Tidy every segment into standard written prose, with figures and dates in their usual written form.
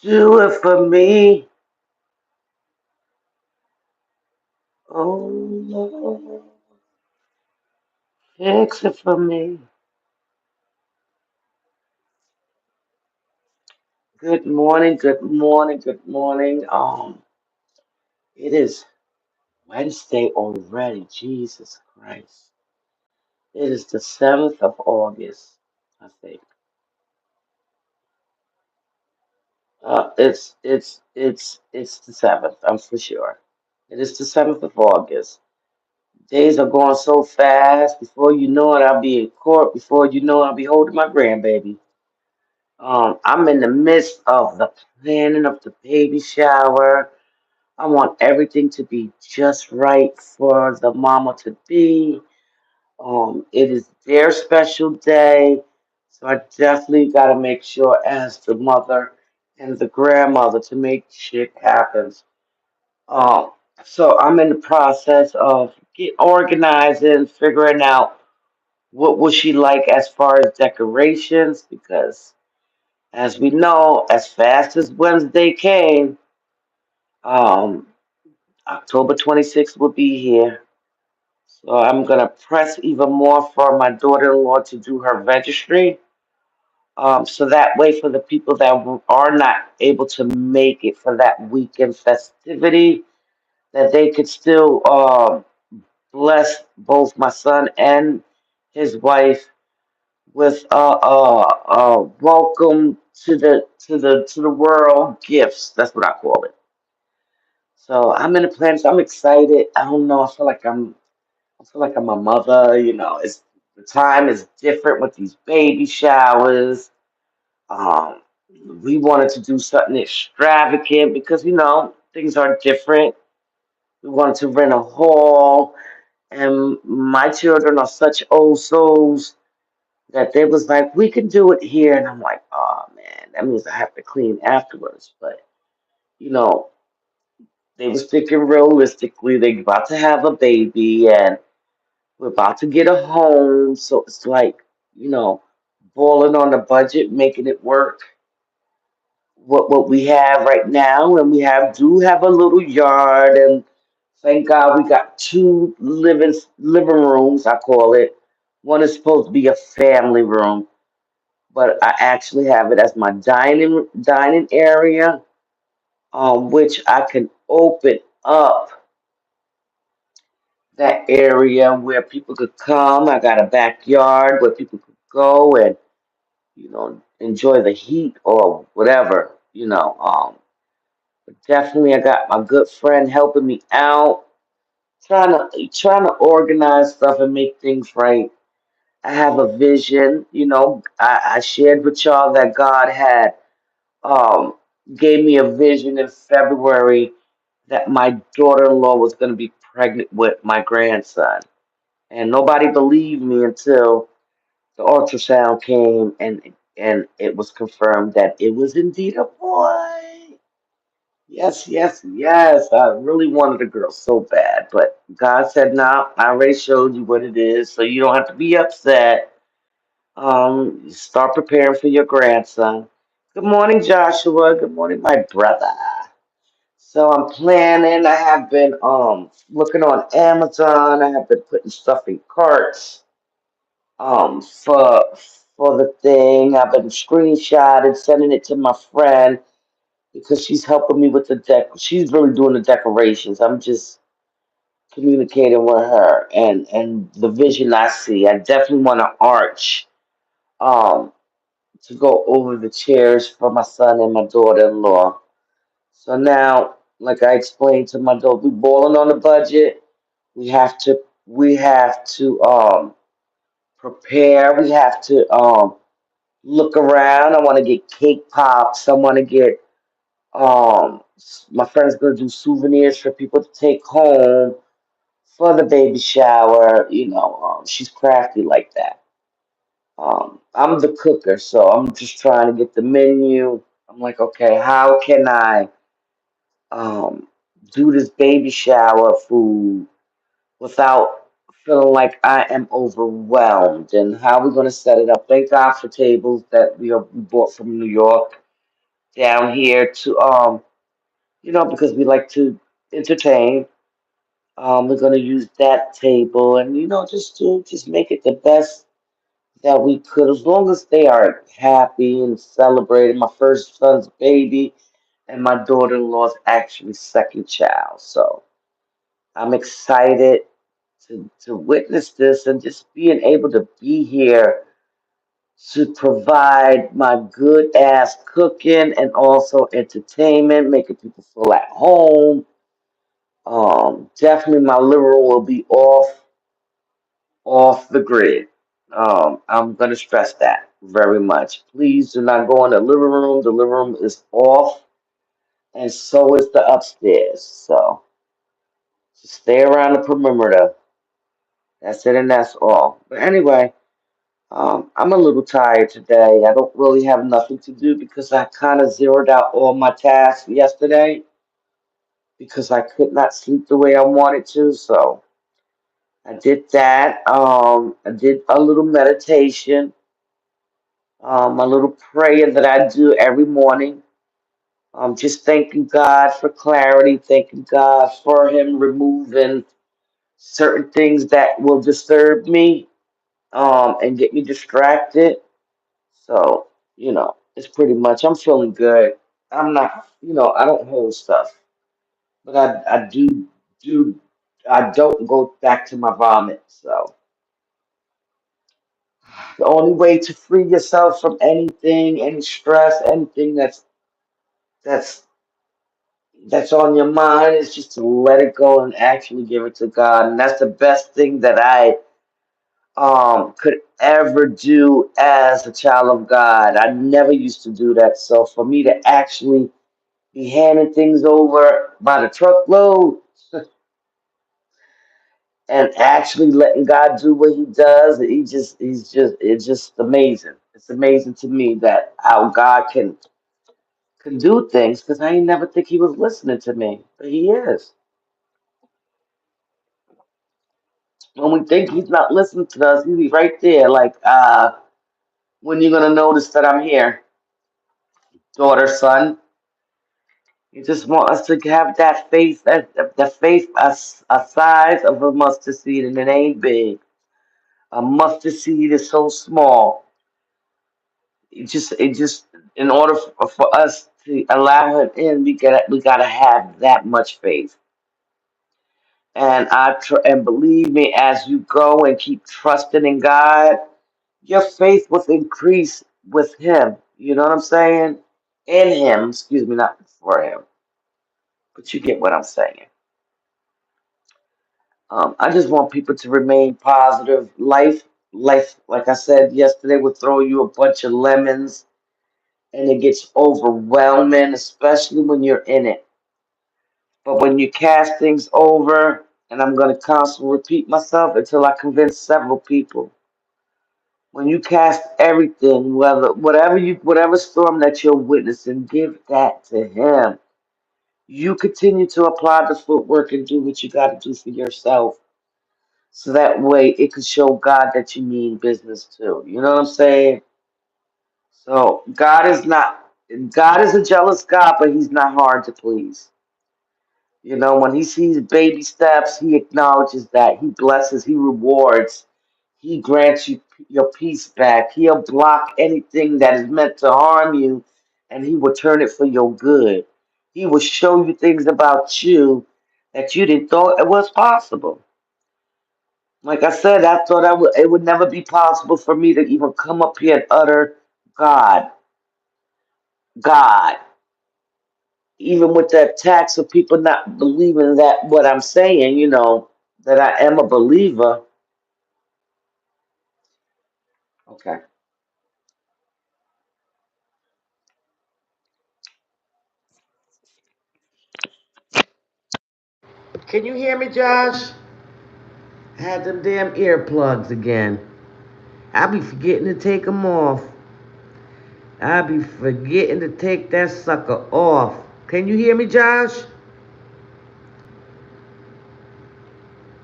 Do it for me. Oh Lord, fix it for me. Good morning, good morning, good morning. It is Wednesday already. Jesus Christ. It is the 7th of August, I think. It's the 7th, I'm for sure. It is the 7th of August. Days are going so fast. Before you know it, I'll be in court. Before you know it, I'll be holding my grandbaby. I'm in the midst of the planning of the baby shower. I want everything to be just right for the mama to be. It is their special day, so I definitely got to make sure, as the mother and the grandmother, to make shit happens. Um, so I'm in the process of get organizing, figuring out what will she like as far as decorations, because as we know, as fast as Wednesday came, um, October 26th will be here. So I'm gonna press even more for my daughter-in-law to do her registry. So that way, for the people that are not able to make it for that weekend festivity, that they could still bless both my son and his wife with welcome to the world gifts. That's what I call it. So I'm in the plans. I'm excited. I don't know. I feel like I'm a mother. It's the time is different with these baby showers. Um, we wanted to do something extravagant because things are different. We wanted to rent a hall, and my children are such old souls that they was like, we can do it here, and I'm like, oh man, that means I have to clean afterwards. But you know, they was thinking realistically. They about to have a baby, and we're about to get a home, so it's like, you know, balling on the budget, making it work. What we have right now, and we do have a little yard, and thank God we got two living rooms, I call it. One is supposed to be a family room, but I actually have it as my dining area, which I can open up that area where people could come. I got a backyard where people could go and enjoy the heat or whatever. Definitely, I got my good friend helping me out, trying to organize stuff and make things right. I have a vision. I shared with y'all that God had um gave me a vision in February that my daughter-in-law was going to be pregnant with my grandson, and nobody believed me until the ultrasound came and it was confirmed that it was indeed a boy. Yes, yes, yes. I really wanted a girl so bad, but God said, "No, I already showed you what it is, so you don't have to be upset. Start preparing for your grandson." Good morning, Joshua. Good morning, my brother. So I'm planning. I have been looking on Amazon. I have been putting stuff in carts for the thing. I've been screenshotting, sending it to my friend because she's helping me with the deck. She's really doing the decorations. I'm just communicating with her and the vision I see. I definitely want an arch um to go over the chairs for my son and my daughter-in-law. So now, like I explained to my daughter, we're balling on the budget. We have to prepare. We have to look around. I want to get cake pops. I want to get my friend's gonna do souvenirs for people to take home for the baby shower. She's crafty like that. I'm the cooker, so I'm just trying to get the menu. I'm like, okay, how can I um do this baby shower food without feeling like I am overwhelmed? And how are we gonna set it up? Thank God for tables that we bought from New York. down here to because we like to entertain. We're gonna use that table and just make it the best that we could, as long as they are happy and celebrating. My first son's baby and my daughter-in-law's actually second child. So I'm excited to witness this and just being able to be here to provide my good ass cooking and also entertainment, making people feel at home. Definitely my living room will be off the grid. I'm gonna stress that very much. Please do not go in the living room. The living room is off, and so is the upstairs. So just stay around the perimeter. That's it, and that's all. But anyway, I'm a little tired today. I don't really have nothing to do because I kind of zeroed out all my tasks yesterday because I could not sleep the way I wanted to. So I did that. I did a little meditation, a little prayer that I do every morning. Just thanking God for clarity, thanking God for Him removing certain things that will disturb me, and get me distracted. So, it's pretty much, I'm feeling good. I'm not, I don't hold stuff, but do, I don't go back to my vomit. So, the only way to free yourself from anything, any stress, anything that's that's on your mind is just to let it go and actually give it to God. And that's the best thing that I could ever do as a child of God. I never used to do that. So for me to actually be handing things over by the truckload and actually letting God do what He does, it's just amazing. It's amazing to me that how God can do things because I ain't never think He was listening to me, but He is. When we think He's not listening to us, He's right there. Like, when you gonna notice that I'm here, daughter, son? You just want us to have that faith, that faith a size of a mustard seed, and it ain't big. A mustard seed is so small. It just in order for us to allow Him in, we gotta have that much faith. And believe me, as you go and keep trusting in God, your faith will increase with Him. You know what I'm saying? In Him, excuse me, not for Him, but you get what I'm saying. I just want people to remain positive. Life, like I said yesterday, will throw you a bunch of lemons, and it gets overwhelming, especially when you're in it. But when you cast things over, and I'm going to constantly repeat myself until I convince several people. When you cast everything, whatever storm that you're witnessing, give that to Him. You continue to apply the footwork and do what you got to do for yourself. So that way it could show God that you mean business too. You know what I'm saying? So God is a jealous God, but He's not hard to please. When He sees baby steps, He acknowledges that. He blesses, He rewards, He grants you your peace back. He'll block anything that is meant to harm you, and He will turn it for your good. He will show you things about you that you didn't thought it was possible. Like I said, I thought it would never be possible for me to even come up here and utter God, God. Even with the attacks of people not believing that what I'm saying, that I am a believer. Okay. Can you hear me, Josh? I had them damn earplugs again. I be forgetting to take them off. I be forgetting to take that sucker off. Can you hear me, Josh?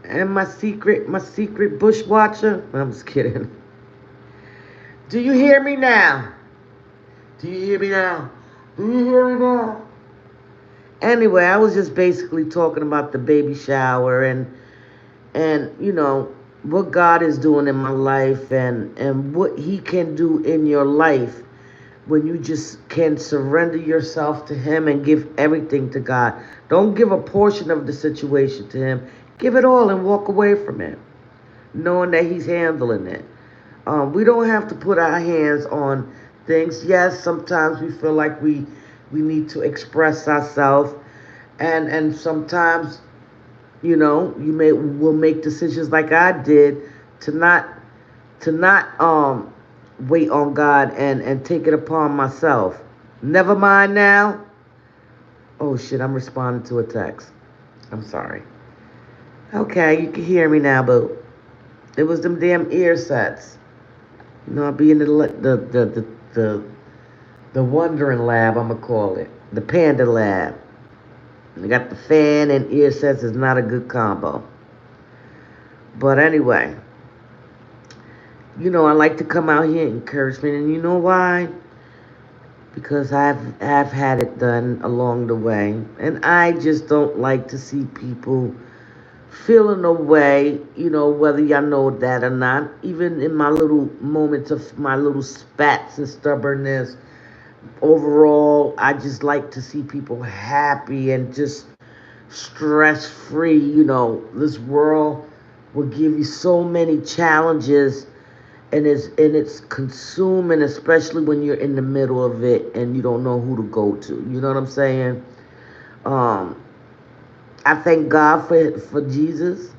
And my secret bushwatcher? I'm just kidding. Do you hear me now? Do you hear me now? Do you hear me now? Anyway, I was just basically talking about the baby shower and what God is doing in my life and what he can do in your life when you just can surrender yourself to him and give everything to God. Don't give a portion of the situation to him. Give it all and walk away from it, knowing that he's handling it. We don't have to put our hands on things. Yes, sometimes we feel like we need to express ourselves, and sometimes you may will make decisions like I did to not wait on God and take it upon myself. Never mind now. Oh shit, I'm responding to a text. I'm sorry. Okay, you can hear me now, but it was them damn ear sets. I'll be in the wondering lab. I'ma call it the panda lab. I got the fan and ear sets. Is not a good combo. But anyway, I like to come out here and encourage me, and you know why? Because I've had it done along the way, and I just don't like to see people feeling a way, whether y'all know that or not. Even in my little moments of my little spats and stubbornness, overall, I just like to see people happy and just stress free. This world will give you so many challenges and it's consuming, especially when you're in the middle of it and you don't know who to go to. You know what I'm saying? Um, I thank God for Jesus,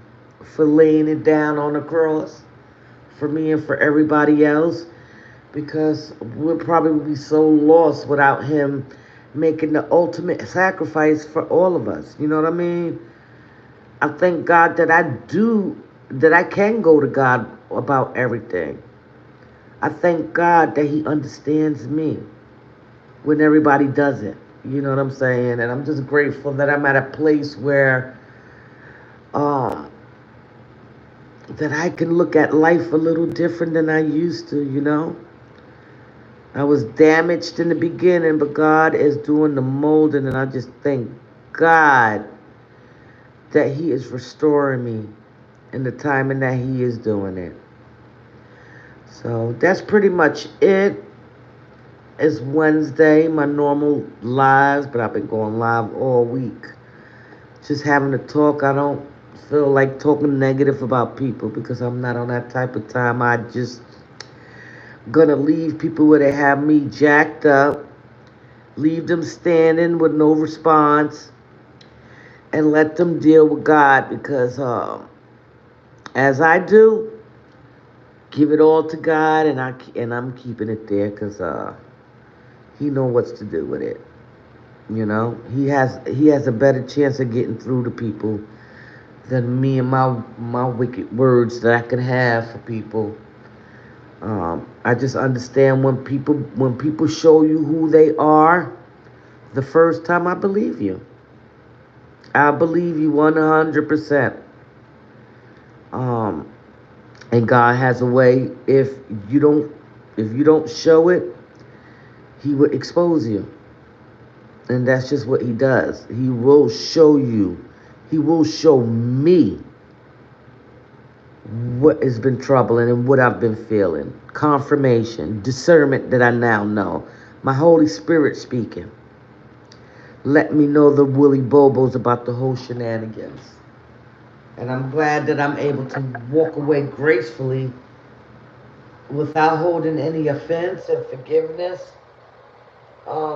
for laying it down on the cross for me and for everybody else, because we'll probably be so lost without Him making the ultimate sacrifice for all of us. You know what I mean? I thank God that I can go to God about everything. I thank God that He understands me when everybody doesn't. You know what I'm saying? And I'm just grateful that I'm at a place where um, that I can look at life a little different than I used to. I was damaged in the beginning, but God is doing the molding, and I just thank God that He is restoring me in the time and that He is doing it. So that's pretty much it. It's Wednesday, my normal lives, but I've been going live all week. Just having a talk. I don't feel like talking negative about people because I'm not on that type of time. I just gonna leave people where they have me jacked up, leave them standing with no response, and let them deal with God because as I do, give it all to God, and I'm keeping it there because He know what's to do with it. He has a better chance of getting through to people than me and my wicked words that I can have for people. I just understand when people show you who they are the first time. I believe you. I believe you 100%. Um, and God has a way. You don't if you don't show it, He will expose you. And that's just what He does. He will show you. He will show me what has been troubling and what I've been feeling. Confirmation, discernment that I now know. My Holy Spirit speaking. Let me know the woolly bobos about the whole shenanigans. And I'm glad that I'm able to walk away gracefully without holding any offense and forgiveness.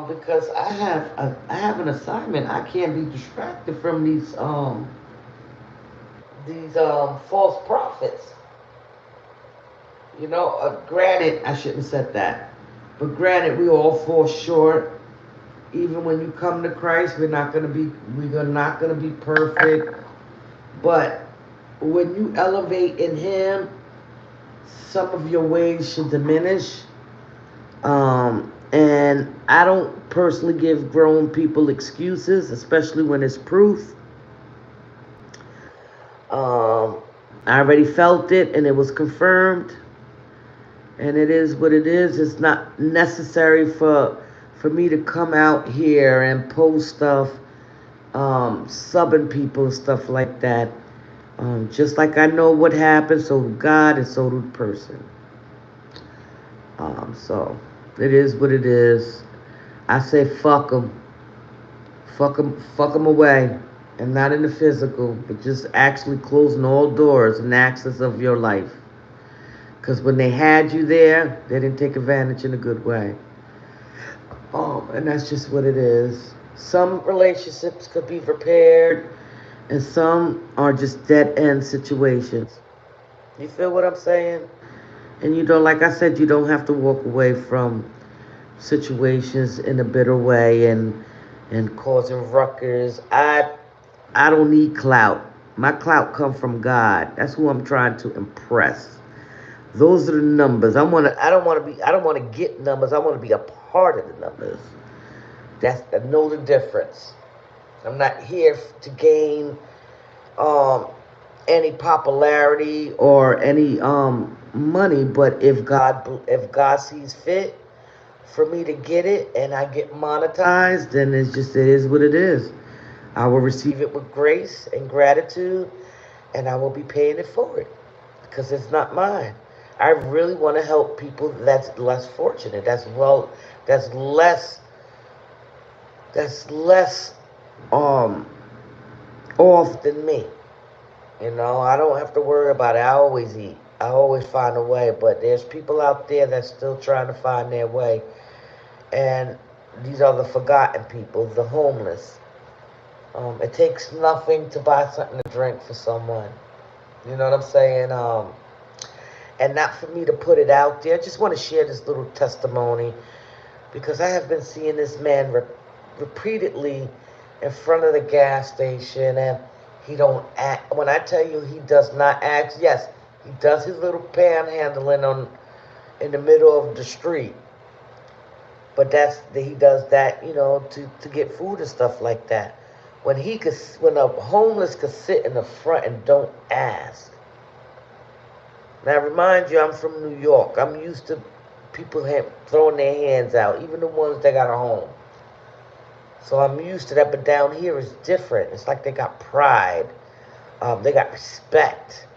Because I have an assignment. I can't be distracted from these false prophets. Granted, I shouldn't have said that. But granted, we all fall short. Even when you come to Christ, we're not gonna be perfect. But when you elevate in Him, some of your ways should diminish. And I don't personally give grown people excuses, especially when it's proof. Um, I already felt it, and it was confirmed. And it is what it is. It's not necessary for me to come out here and post stuff, subbing people, stuff like that. Just like I know what happened, so do God and so do the person. So it is what it is. I say fuck them away, and not in the physical, but just actually closing all doors and access of your life. Because when they had you there, they didn't take advantage in a good way. And that's just what it is. Some relationships could be repaired, and some are just dead end situations. You feel what I'm saying? And like I said, you don't have to walk away from situations in a bitter way and causing ruckus. I don't need clout. My clout come from God. That's who I'm trying to impress. Those are the numbers. I don't want to get numbers. I want to be a part of the numbers. I know the difference. I'm not here to gain um any popularity or any money, but if God sees fit for me to get it and I get monetized, then it is what it is. I will receive it with grace and gratitude, and I will be paying it forward because it's not mine. I really want to help people that's less fortunate, that's less, that's less um off than me. I don't have to worry about it. I always eat. I always find a way. But there's people out there that's still trying to find their way, and these are the forgotten people, the homeless. It takes nothing to buy something to drink for someone. You know what I'm saying? And not for me to put it out there. I just want to share this little testimony because I have been seeing this man repeatedly in front of the gas station, and he don't act. When I tell you he does not act, yes, he does his little panhandling on in the middle of the street, but he does that, to get food and stuff like that. When a homeless could sit in the front and don't ask. Now, remind you, I'm from New York. I'm used to people throwing their hands out, even the ones that got a home. So I'm used to that, but down here it's different. It's like they got pride. They got respect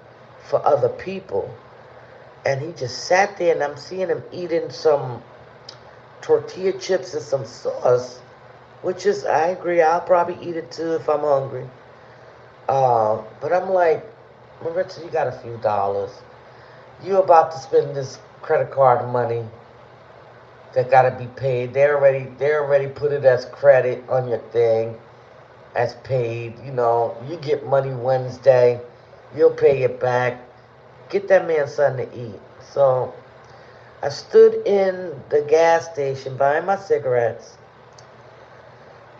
for other people. And he just sat there, and I'm seeing him eating some tortilla chips and some sauce, which is, I agree, I'll probably eat it too if I'm hungry. But I'm like, Maritza, you got a few dollars. You about to spend this credit card money that gotta be paid. They already put it as credit on your thing, as paid. You get money Wednesday, you'll pay it back. Get that man something to eat. So I stood in the gas station buying my cigarettes,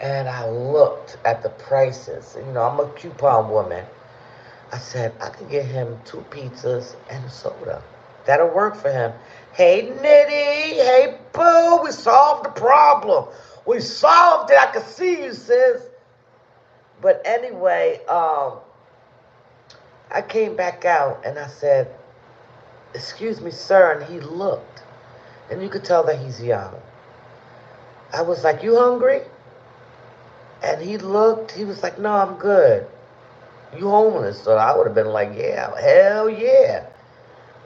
and I looked at the prices. I'm a coupon woman. I said, I could get him 2 pizzas and a soda. That'll work for him. Hey, Nitty. Hey, Boo. We solved the problem. We solved it. I can see you, sis. But anyway, I came back out and I said, excuse me, sir. And he looked. And you could tell that he's young. I was like, you hungry? And he looked. He was like, no, I'm good. You homeless? So I would have been like, yeah, hell yeah.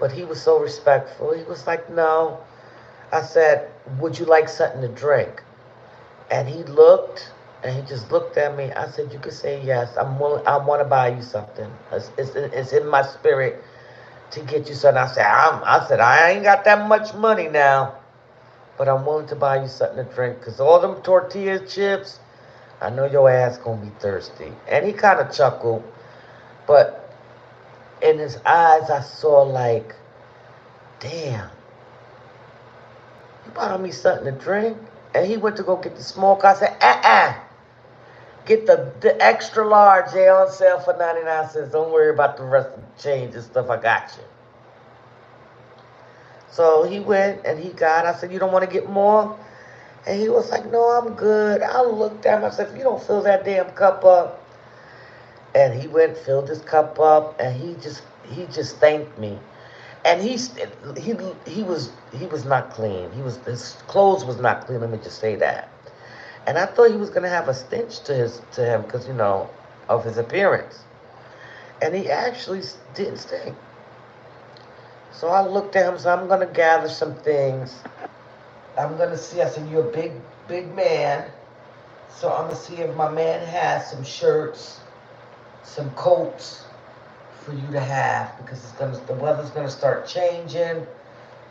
But he was so respectful. He was like, no. I said, would you like something to drink? And he looked, and he just looked at me. I said, you could say yes. I want to buy you something. It's in my spirit to get you something. I said, I ain't got that much money now, but I'm willing to buy you something to drink. Because all them tortilla chips, I know your ass going to be thirsty. And he kind of chuckled. But in his eyes, I saw like, damn, you bought me something to drink? And he went to go get the smoke. I said, get the extra large. They on sale for 99 cents. Don't worry about the rest of the change and stuff. I got you. So he went and I said, you don't want to get more? And he was like, no, I'm good. I looked at him. I said, if you don't fill that damn cup up. And he went, filled his cup up, and he just thanked me. And he he was not clean. His clothes was not clean. Let me just say that. And I thought he was gonna have a stench to him because of his appearance. And he actually didn't stink. So I looked at him. So I'm gonna gather some things. I'm gonna see. I said, "You're a big man." So I'm gonna see if my man has some shirts, some coats for you to have because the weather's gonna start changing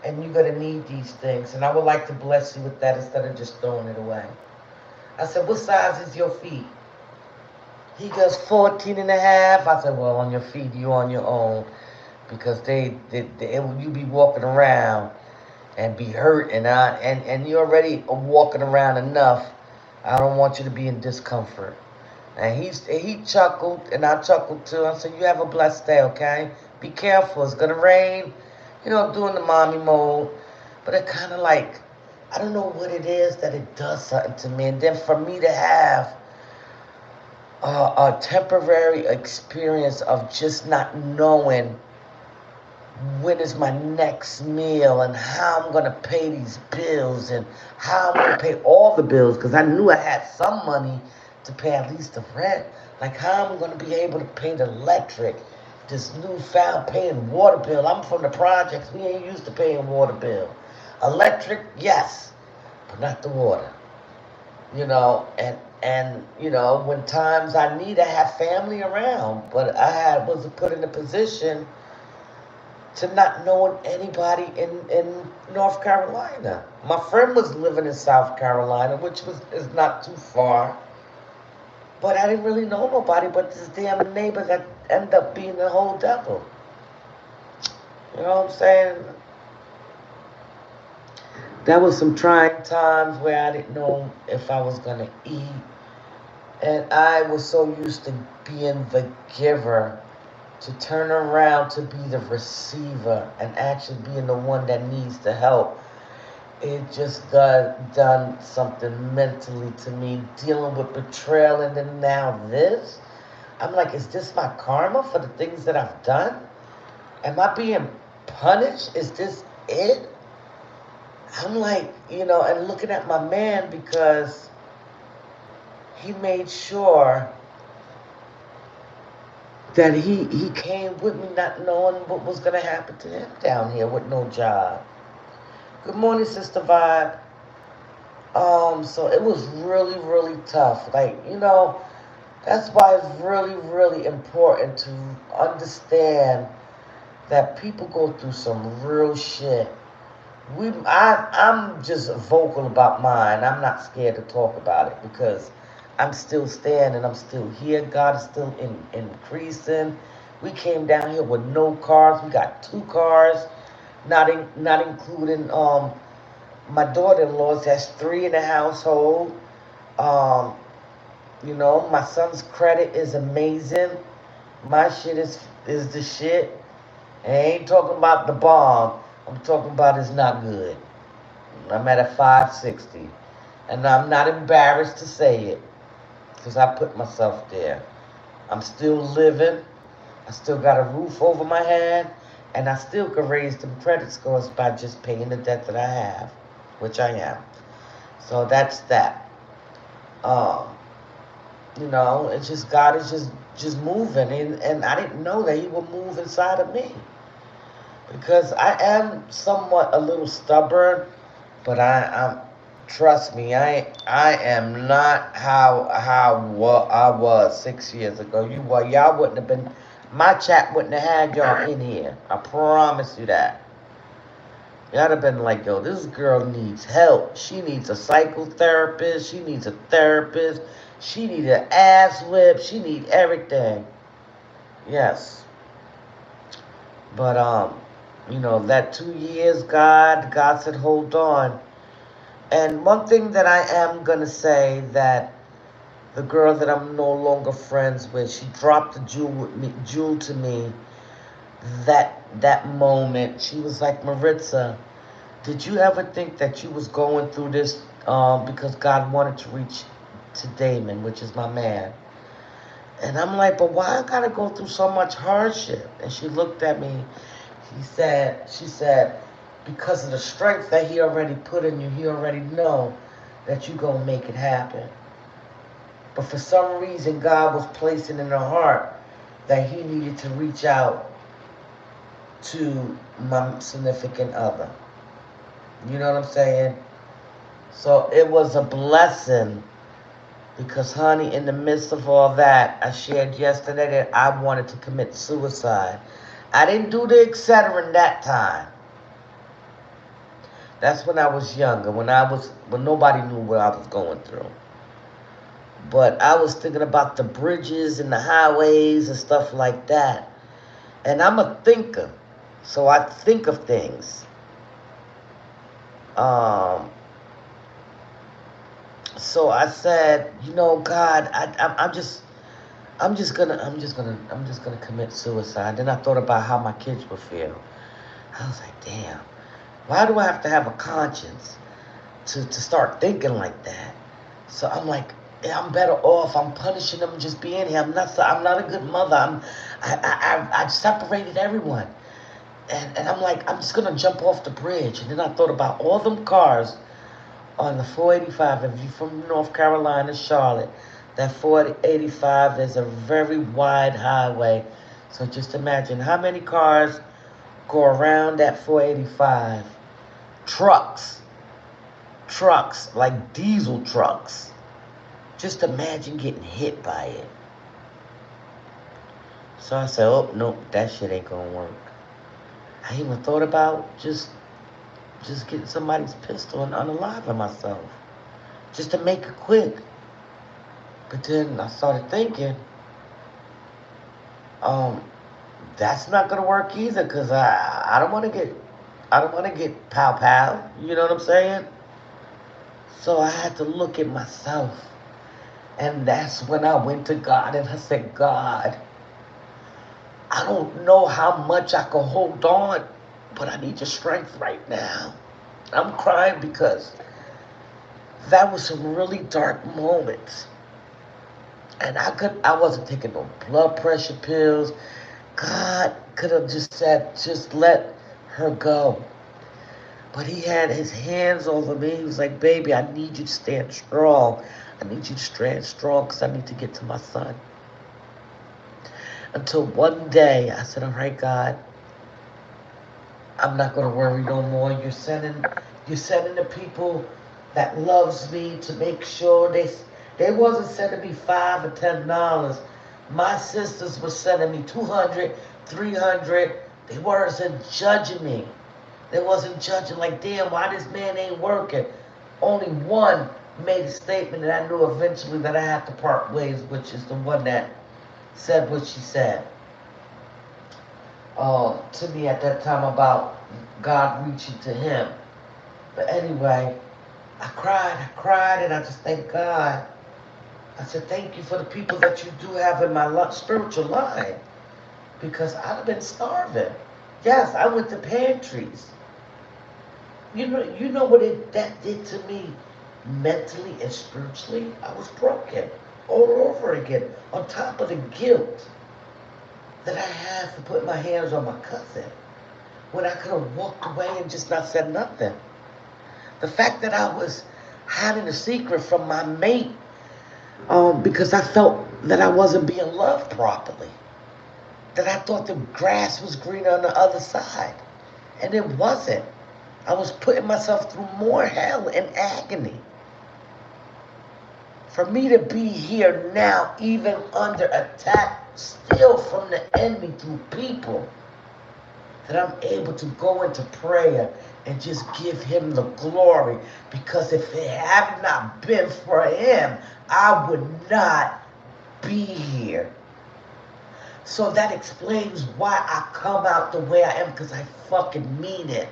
and you're gonna need these things. And I would like to bless you with that instead of just throwing it away. I said, "What size is your feet?" He goes, 14 and a half. I said, "Well, on your feet, you on your own because you be walking around and be hurt and you're already walking around enough. I don't want you to be in discomfort." And he chuckled, and I chuckled too. I said, "You have a blessed day, okay? Be careful. It's gonna rain." Doing the mommy mode. But it kind of like, I don't know what it is that it does something to me. And then for me to have a temporary experience of just not knowing when is my next meal and how I'm going to pay these bills and how I'm going to pay all the bills because I knew I had some money to pay at least the rent. Like how I'm going to be able to pay the electric, this newfound paying water bill. I'm from the projects. We ain't used to paying water bill. Electric, yes, but not the water. And when times I need to have family around, but was put in a position to not knowing anybody in North Carolina. My friend was living in South Carolina, which is not too far. But I didn't really know nobody but this damn neighbor that ended up being the whole devil. You know what I'm saying? That was some trying times where I didn't know if I was gonna eat. And I was so used to being the giver to turn around to be the receiver and actually being the one that needs the help. It just done something mentally to me, dealing with betrayal and then now this. I'm like, is this my karma for the things that I've done? Am I being punished? Is this it? I'm like, and looking at my man because he made sure that he came with me not knowing what was going to happen to him down here with no job. Good morning, Sister Vibe. So it was really, really tough. Like, that's why it's really, really important to understand that people go through some real shit. I'm just vocal about mine. I'm not scared to talk about it because I'm still standing. I'm still here. God is still increasing. We came down here with no cars. We got 2 cars, not including my daughter-in-laws. Has 3 in the household. Um, my son's credit is amazing. My shit is the shit. And I ain't talking about the bomb. I'm talking about it's not good. I'm at a 560. And I'm not embarrassed to say it because I put myself there. I'm still living. I still got a roof over my head. And I still can raise them credit scores by just paying the debt that I have, which I am. So that's that. Um, it's just God is just moving. And I didn't know that He would move inside of me because I am somewhat a little stubborn, but I'm trust me, I am not how I was 6 years ago. Y'all wouldn't have been, my chat wouldn't have had y'all in here. I promise you that. Y'all have been like, yo, this girl needs help. She needs a psychotherapist. She needs a therapist. She needs an ass whip. She needs everything. Yes, but that 2 years, God said, hold on. And one thing that I am gonna say that the girl that I'm no longer friends with, she dropped a jewel to me. That moment, she was like, Maritza, did you ever think that you was going through this because God wanted to reach to Damon, which is my man? And I'm like, but why I gotta go through so much hardship? And she looked at me She said, because of the strength that he already put in you, he already know that you gonna make it happen. But for some reason, God was placing in her heart that he needed to reach out to my significant other. You know what I'm saying? So it was a blessing because, honey, in the midst of all that, I shared yesterday that I wanted to commit suicide. I didn't do the etc. in that time. That's when I was younger, when nobody knew what I was going through. But I was thinking about the bridges and the highways and stuff like that. And I'm a thinker, so I think of things. Um, so I said, God, I'm just gonna commit suicide. Then I thought about how my kids would feel. I was like, damn, why do I have to have a conscience to start thinking like that? So I'm like, yeah, I'm better off. I'm punishing them just being here. I'm not a good mother. I separated everyone. And I'm like, I'm just gonna jump off the bridge. And then I thought about all them cars on the 485. If you're from North Carolina, Charlotte, that 485 is a very wide highway. So just imagine how many cars go around that 485. Trucks, like diesel trucks. Just imagine getting hit by it. So I said, oh, no, that shit ain't gonna work. I even thought about just getting somebody's pistol and unaliving myself. Just to make it quick. But then I started thinking, that's not gonna work either, cause I don't wanna get pow pow. You know what I'm saying? So I had to look at myself. And that's when I went to God and I said, God, I don't know how much I can hold on, but I need your strength right now. I'm crying because that was some really dark moments. And I wasn't taking no blood pressure pills. God could have just said, just let her go. But he had his hands over me. He was like, baby, I need you to stand strong. I need you to stand strong because I need to get to my son. Until one day I said, all right, God, I'm not going to worry no more. You're sending the people that loves me to make sure they wasn't sending me $5 or $10. My sisters were sending me 200, 300. They wasn't judging me. They wasn't judging like, damn, why this man ain't working. Only one made a statement that I knew eventually that I had to part ways, which is the one that said what she said to me at that time about God reaching to him. But anyway, I cried, and I just thank God. I said, thank you for the people that you do have in my spiritual line, because I'd have been starving. Yes, I went to pantries. You know what that did to me mentally and spiritually? I was broken all over again, on top of the guilt that I had for putting my hands on my cousin when I could have walked away and just not said nothing. The fact that I was hiding a secret from my mate because I felt that I wasn't being loved properly, that I thought the grass was greener on the other side, and it wasn't. I was putting myself through more hell and agony. For me to be here now, even under attack, still from the enemy through people, that I'm able to go into prayer and just give him the glory. Because if it had not been for him, I would not be here. So that explains why I come out the way I am, because I fucking mean it.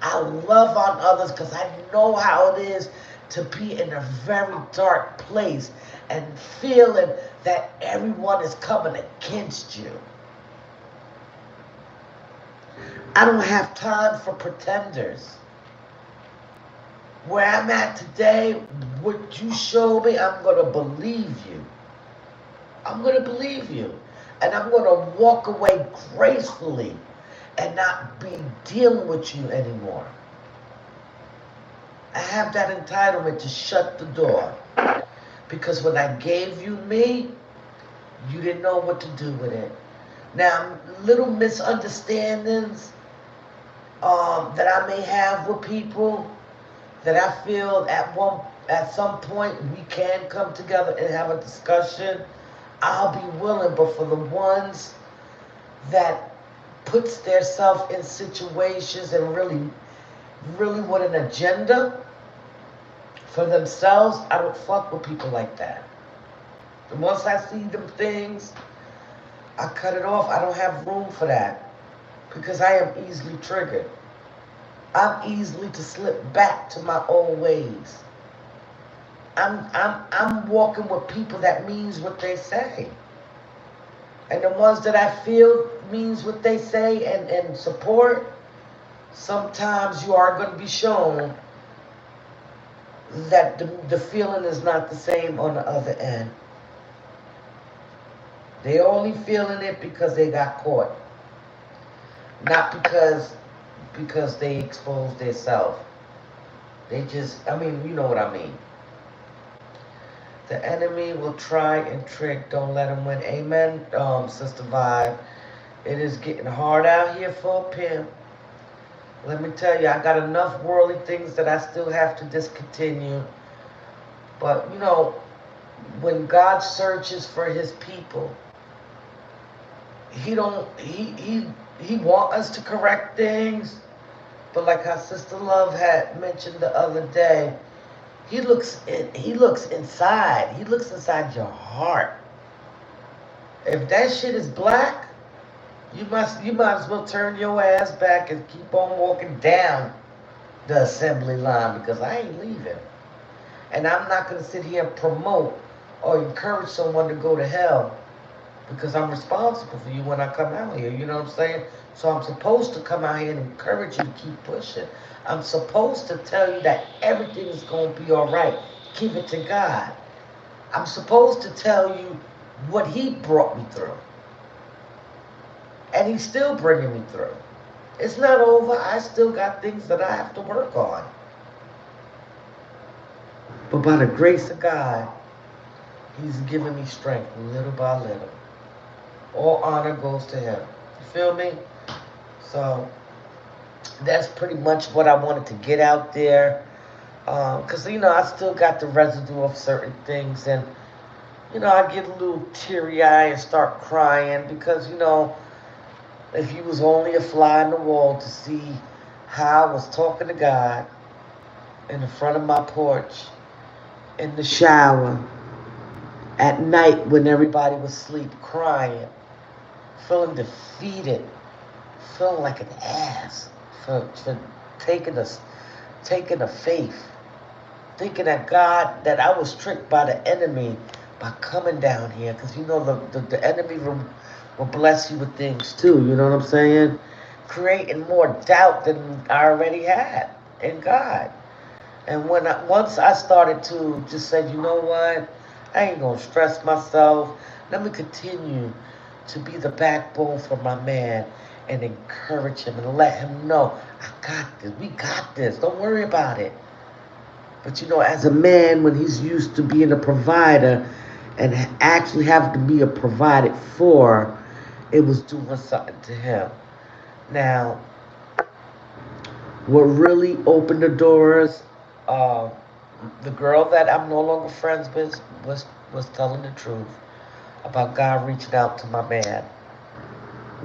I love on others because I know how it is to be in a very dark place and feeling that everyone is coming against you. I don't have time for pretenders. Where I'm at today, what you show me, I'm going to believe you. I'm going to believe you. And I'm going to walk away gracefully and not be dealing with you anymore. I have that entitlement to shut the door. Because when I gave you me, you didn't know what to do with it. Now, little misunderstandings that I may have with people that I feel at some point we can come together and have a discussion. I'll be willing, but for the ones that puts their self in situations and really with an agenda for themselves, I don't fuck with people like that. And once I see them things, I cut it off. I don't have room for that because I am easily triggered. I'm easily to slip back to my old ways. I'm walking with people that means what they say. And the ones that I feel means what they say and support, sometimes you are going to be shown that the feeling is not the same on the other end. They only feeling it because they got caught. Not because they exposed themselves. They just, I mean, you know what I mean. The enemy will try and trick. Don't let him win. Amen, Sister Vibe. It is getting hard out here for a pimp. Let me tell you, I got enough worldly things that I still have to discontinue. But, you know, when God searches for his people, he don't, he want us to correct things. But like how Sister Love had mentioned the other day, he looks inside. He looks inside your heart. If that shit is black, you might as well turn your ass back and keep on walking down the assembly line because I ain't leaving. And I'm not gonna sit here and promote or encourage someone to go to hell because I'm responsible for you when I come out here. You know what I'm saying? So I'm supposed to come out here and encourage you to keep pushing. I'm supposed to tell you that everything is going to be all right. Give it to God. I'm supposed to tell you what he brought me through. And he's still bringing me through. It's not over. I still got things that I have to work on. But by the grace of God, he's giving me strength little by little. All honor goes to him. You feel me? So that's pretty much what I wanted to get out there. Because, you know, I still got the residue of certain things. And, you know, I get a little teary-eyed and start crying because, you know, if you was only a fly in the wall to see how I was talking to God in the front of my porch, in the shower, at night when everybody was asleep, crying, feeling defeated, feeling like an ass for taking a faith, thinking that God, that I was tricked by the enemy by coming down here, because you know the enemy will bless you with things too, you know what I'm saying? Creating more doubt than I already had in God. And once I started to just say, you know what, I ain't gonna stress myself. Let me continue to be the backbone for my man and encourage him and let him know, I got this. We got this. Don't worry about it. But you know, as a man, when he's used to being a provider and actually having to be a provided for, it was doing something to him. Now, what really opened the doors, uh, the girl that I'm no longer friends with was telling the truth about God reaching out to my man.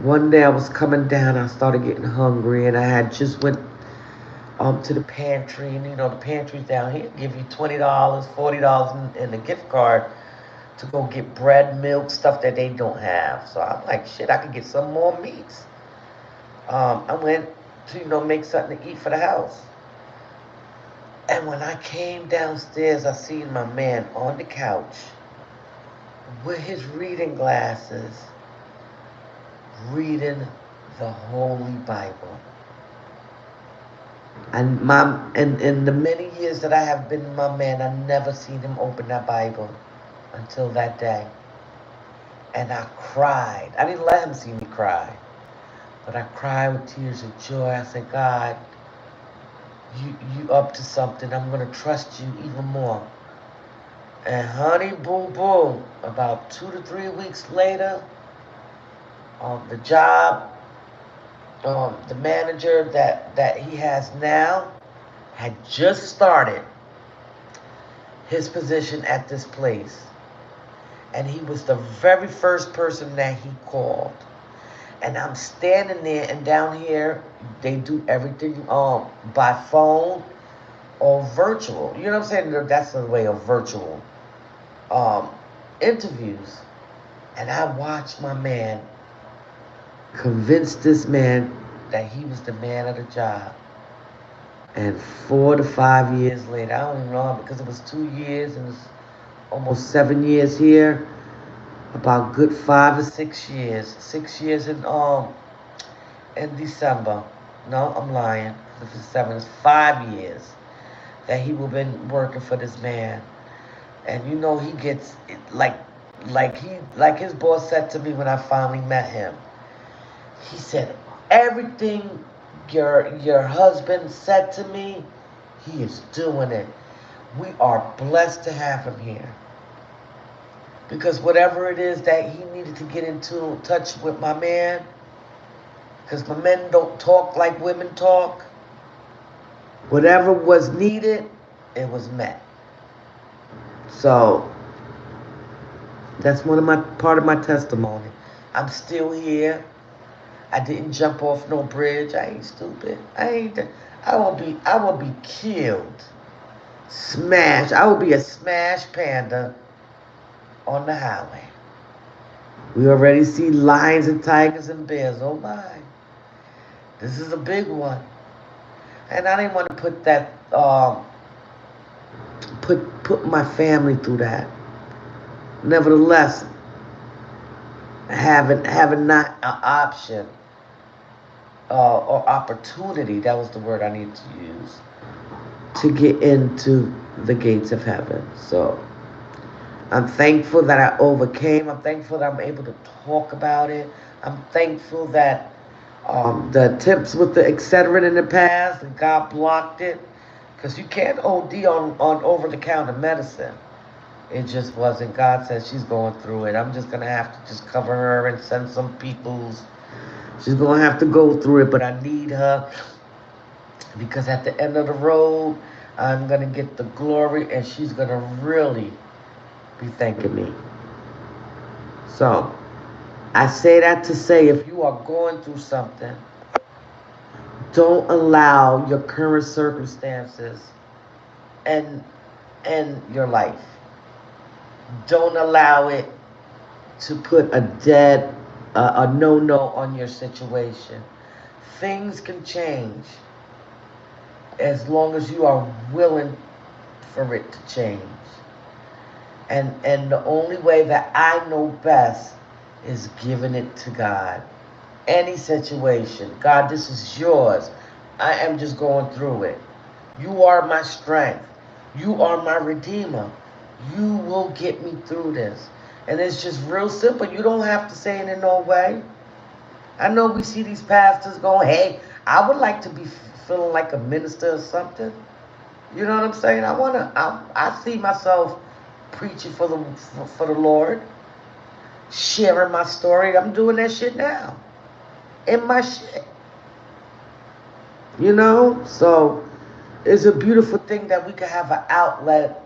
One day I was coming down, I started getting hungry, and I had just went to the pantry, and you know the pantries down here give you $20, $40 in a gift card to go get bread, milk, stuff that they don't have. So I'm like, shit, I could get some more meats. I went to make something to eat for the house. And when I came downstairs, I seen my man on the couch with his reading glasses, reading the Holy Bible. And in the many years that I have been my man, I never seen him open that Bible until that day. And I cried. I didn't let him see me cry. But I cried with tears of joy. I said, God, you up to something. I'm going to trust you even more. And honey, boo boo, about 2 to 3 weeks later, the job, the manager that he has now had just started his position at this place. And he was the very first person that he called. And I'm standing there, and down here, they do everything by phone or virtual. You know what I'm saying? That's the way of virtual um, interviews. And I watched my man convince this man that he was the man of the job. And 4 to 5 years later, I don't even know because it was 2 years and it's almost 7 years here. About good 5 or 6 years. 6 years in December. No, I'm lying. If it's 7, it's 5 years that he will been working for this man. And you know he gets like his boss said to me when I finally met him. He said, everything your husband said to me, he is doing it. We are blessed to have him here. Because whatever it is that he needed to get into touch with my man, because my men don't talk like women talk, whatever was needed, it was met. So that's part of my testimony. I'm still here. I didn't jump off no bridge. I ain't stupid. I will be killed. Smash. I will be a smash panda on the highway. We already see lions and tigers and bears. Oh my. This is a big one. And I didn't want to put that put my family through that. Nevertheless, having not an option or opportunity, that was the word I needed to use, to get into the gates of heaven. So I'm thankful that I overcame. I'm thankful that I'm able to talk about it. I'm thankful that the attempts with the Excedrin in the past, and God blocked it. Because you can't OD on over-the-counter medicine. It just wasn't. God said she's going through it. I'm just going to have to just cover her and send some people's. She's going to have to go through it, but I need her. Because at the end of the road, I'm going to get the glory, and she's going to really be thanking me. So, I say that to say if you are going through something, don't allow your current circumstances and your life. Don't allow it to put a no on your situation. Things can change as long as you are willing for it to change. And the only way that I know best is giving it to God. Any situation, God, this is yours. I am just going through it. You are my strength. You are my redeemer. You will get me through this. And it's just real simple. You don't have to say it in no way. I know we see these pastors going, hey, I would like to be feeling like a minister or something. You know what I'm saying? I see myself preaching for the Lord, sharing my story. I'm doing that shit now. In my shit. You know? So it's a beautiful thing that we can have an outlet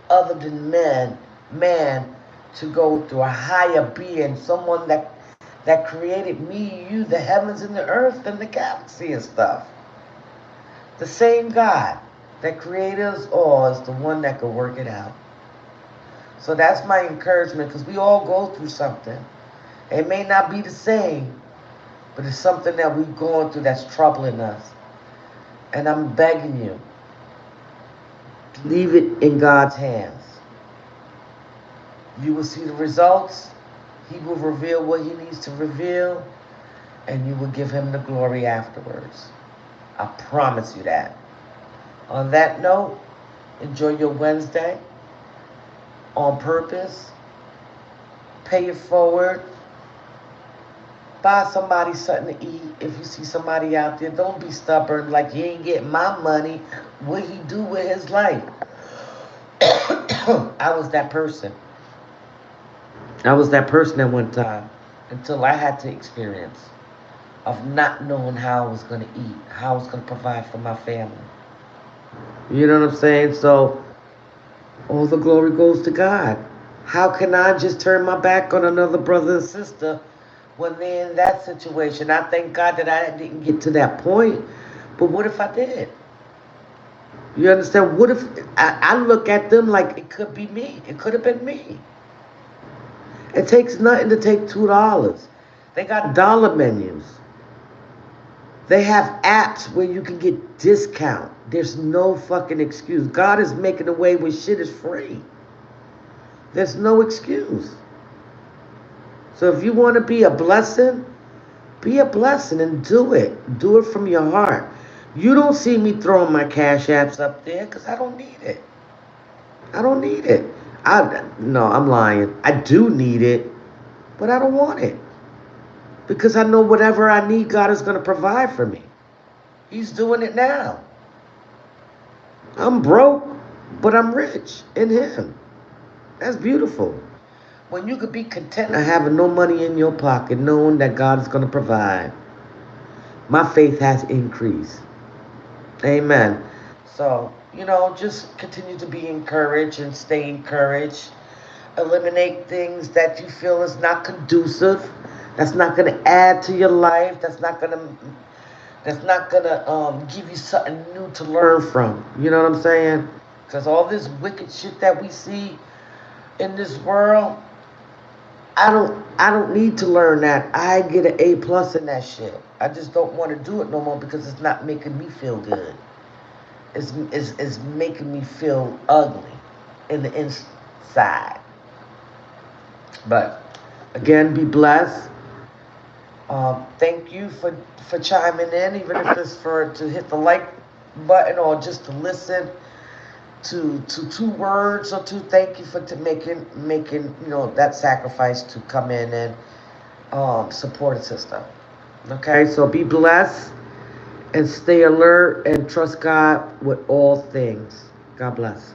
other than man to go through a higher being, someone that created me, you, the heavens and the earth and the galaxy and stuff. The same God that created us all is the one that can work it out. So that's my encouragement, because we all go through something. It may not be the same, but it's something that we're going through that's troubling us. And I'm begging you, leave it in God's hands. You will see the results. He will reveal what he needs to reveal, and you will give him the glory afterwards. I promise you that. On that note, enjoy your Wednesday on purpose. Pay it forward. Buy somebody something to eat. If you see somebody out there, don't be stubborn like you ain't getting my money. What he do with his life? I was that person. I was that person at one time until I had to experience of not knowing how I was going to eat, how I was going to provide for my family. You know what I'm saying? So all the glory goes to God. How can I just turn my back on another brother and sister when they're in that situation? I thank God that I didn't get to that point. But what if I did? You understand? What if I look at them like it could be me? It could have been me. It takes nothing to take $2. They got dollar menus. They have apps where you can get discount. There's no fucking excuse. God is making a way where shit is free. There's no excuse. So if you want to be a blessing and do it. Do it from your heart. You don't see me throwing my cash apps up there because I don't need it. I don't need it. No, I'm lying. I do need it, but I don't want it because I know whatever I need, God is going to provide for me. He's doing it now. I'm broke, but I'm rich in Him. That's beautiful. When you could be content of having no money in your pocket, knowing that God is going to provide, my faith has increased. Amen. So, just continue to be encouraged and stay encouraged. Eliminate things that you feel is not conducive, that's not going to add to your life, that's not gonna give you something new to learn from. You know what I'm saying? Because all this wicked shit that we see in this world, I don't need to learn that. I get an A+ in that shit. I just don't want to do it no more because it's not making me feel good. It's making me feel ugly in the inside. But again, be blessed. Thank you for chiming in, even if it's for to hit the like button or just to listen to two words or two. Thank you for making that sacrifice to come in and support a sister. Okay, so be blessed and stay alert and trust God with all things. God bless.